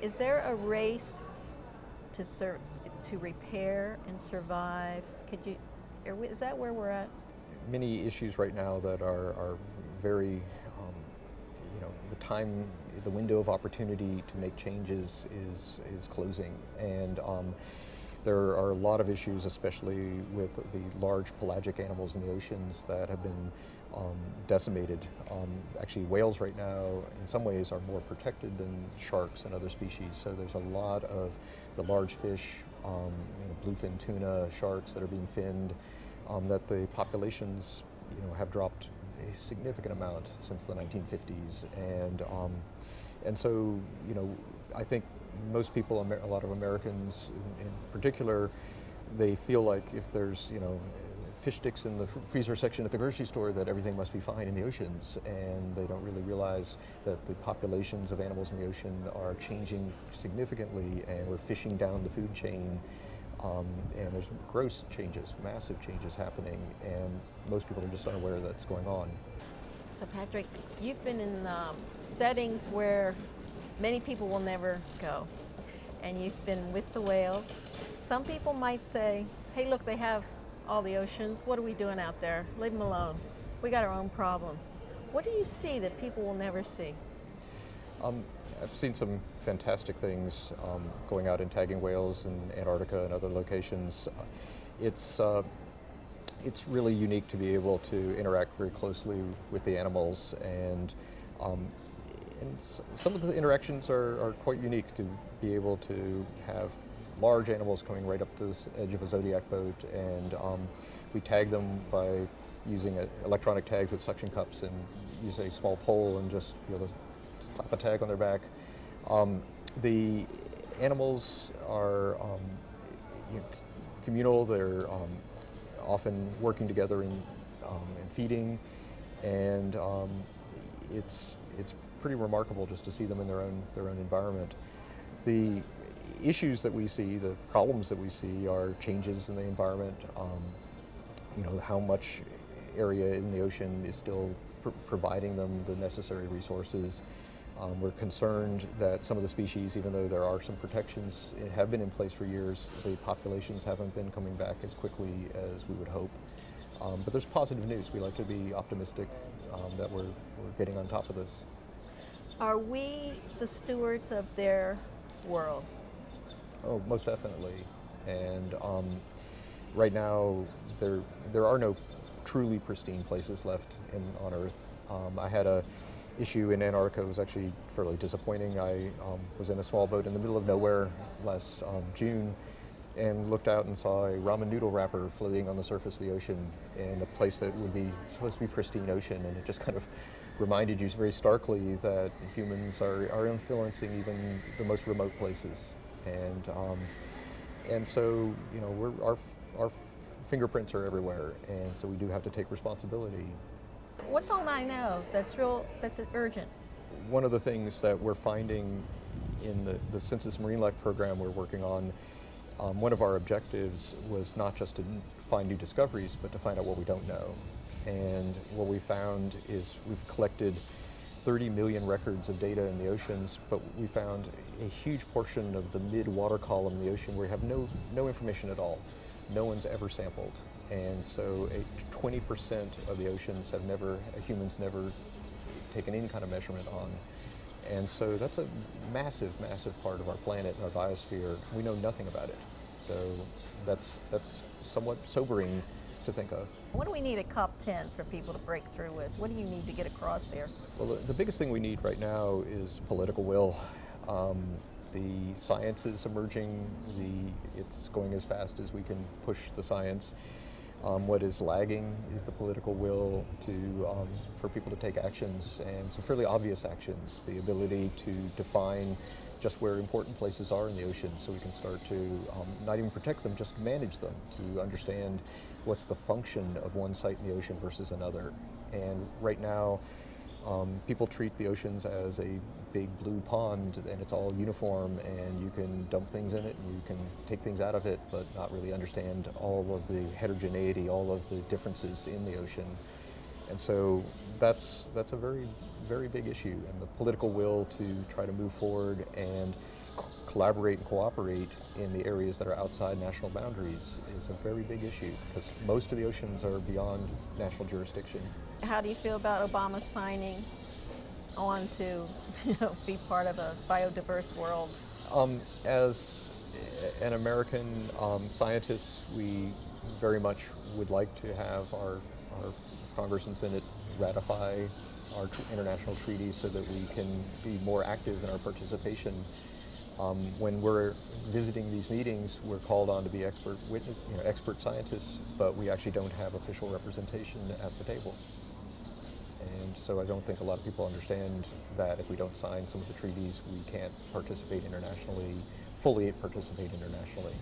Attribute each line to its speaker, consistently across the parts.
Speaker 1: Is there a race to to repair and survive? Is that where we're at?
Speaker 2: Many issues right now that are very, the window of opportunity to make changes is closing, and there are a lot of issues, especially with the large pelagic animals in the oceans that have been decimated. Actually, whales right now, in some ways, are more protected than sharks and other species. So there's a lot of the large fish, bluefin tuna, sharks that are being finned, that the populations, have dropped a significant amount since the 1950s, and so, I think most people, a lot of Americans in particular, they feel like if there's, fish sticks in the freezer section at the grocery store, that everything must be fine in the oceans, and they don't really realize that the populations of animals in the ocean are changing significantly, and we're fishing down the food chain, and there's gross changes, massive changes happening, and most people are just unaware that's going on.
Speaker 1: So Patrick, you've been in settings where many people will never go, and you've been with the whales. Some people might say, hey, look, they have all the oceans. What are we doing out there? Leave them alone. We got our own problems. What do you see that people will never see?
Speaker 2: I've seen some fantastic things going out and tagging whales in Antarctica and other locations. It's really unique to be able to interact very closely with the animals, and some of the interactions are quite unique, to be able to have large animals coming right up to the edge of a Zodiac boat, and we tag them by using electronic tags with suction cups, and use a small pole and just slap a tag on their back. The animals are communal. They're often working together and feeding, and it's pretty remarkable just to see them in their own environment. The issues that we see, the problems that we see, are changes in the environment. How much area in the ocean is still providing them the necessary resources. We're concerned that some of the species, even though there are some protections, have been in place for years, the populations haven't been coming back as quickly as we would hope. But there's positive news. We like to be optimistic that we're getting on top of this.
Speaker 1: Are we the stewards of their world?
Speaker 2: Oh, most definitely. And right now, there are no truly pristine places left on Earth. I had a issue in Antarctica. It was actually fairly disappointing. I was in a small boat in the middle of nowhere last June, and looked out and saw a ramen noodle wrapper floating on the surface of the ocean in a place that would be supposed to be pristine ocean, and it just kind of reminded you very starkly that humans are influencing even the most remote places, and so our fingerprints are everywhere, and so we do have to take responsibility.
Speaker 1: What don't I know that's urgent?
Speaker 2: One of the things that we're finding in the Census Marine Life program we're working on, one of our objectives was not just to find new discoveries, but to find out what we don't know. And what we found is we've collected 30 million records of data in the oceans, but we found a huge portion of the mid-water column in the ocean where we have no information at all. No one's ever sampled. And so 20% of the oceans humans never taken any kind of measurement on. And so that's a massive, massive part of our planet and our biosphere. We know nothing about it. So that's somewhat sobering to think of.
Speaker 1: What do we need at COP10 for people to break through with? What do you need to get across here?
Speaker 2: Well, the biggest thing we need right now is political will. The science is emerging. It's going as fast as we can push the science. What is lagging is the political will for people to take actions, and some fairly obvious actions. The ability to define just where important places are in the ocean, so we can start to not even protect them, just manage them, to understand what's the function of one site in the ocean versus another. And right now, people treat the oceans as a big blue pond, and it's all uniform, and you can dump things in it and you can take things out of it, but not really understand all of the heterogeneity, all of the differences in the ocean. And so that's a very, very big issue, and the political will to try to move forward and collaborate and cooperate in the areas that are outside national boundaries is a very big issue, because most of the oceans are beyond national jurisdiction.
Speaker 1: How do you feel about Obama signing on to be part of a biodiverse world?
Speaker 2: As an American scientist, we very much would like to have our Congress and Senate ratify our international treaties so that we can be more active in our participation. When we're visiting these meetings, we're called on to be expert scientists, but we actually don't have official representation at the table. And so I don't think a lot of people understand that if we don't sign some of the treaties, we can't participate internationally, fully participate internationally.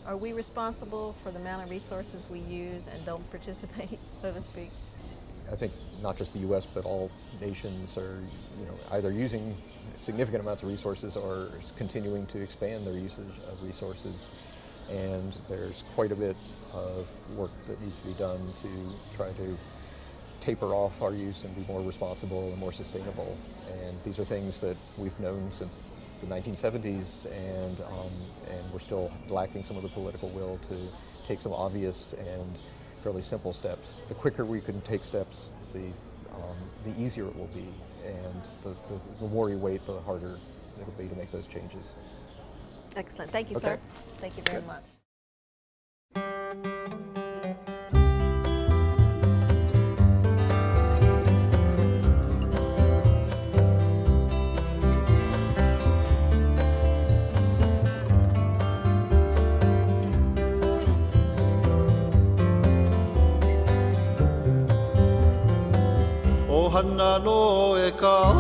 Speaker 1: Are we responsible for the amount of resources we use and don't participate, so to speak?
Speaker 2: I think not just the U.S., but all nations are, either using significant amounts of resources or continuing to expand their usage of resources. And there's quite a bit of work that needs to be done to try to taper off our use and be more responsible and more sustainable. And these are things that we've known since the 1970s, and we're still lacking some of the political will to take some obvious and fairly simple steps. The quicker we can take steps, the easier it will be, and the more you wait, the harder it'll be to make those changes.
Speaker 1: Excellent. Thank you,
Speaker 2: Okay.
Speaker 1: sir. Thank you very
Speaker 2: Good.
Speaker 1: much.
Speaker 3: O hana no e ka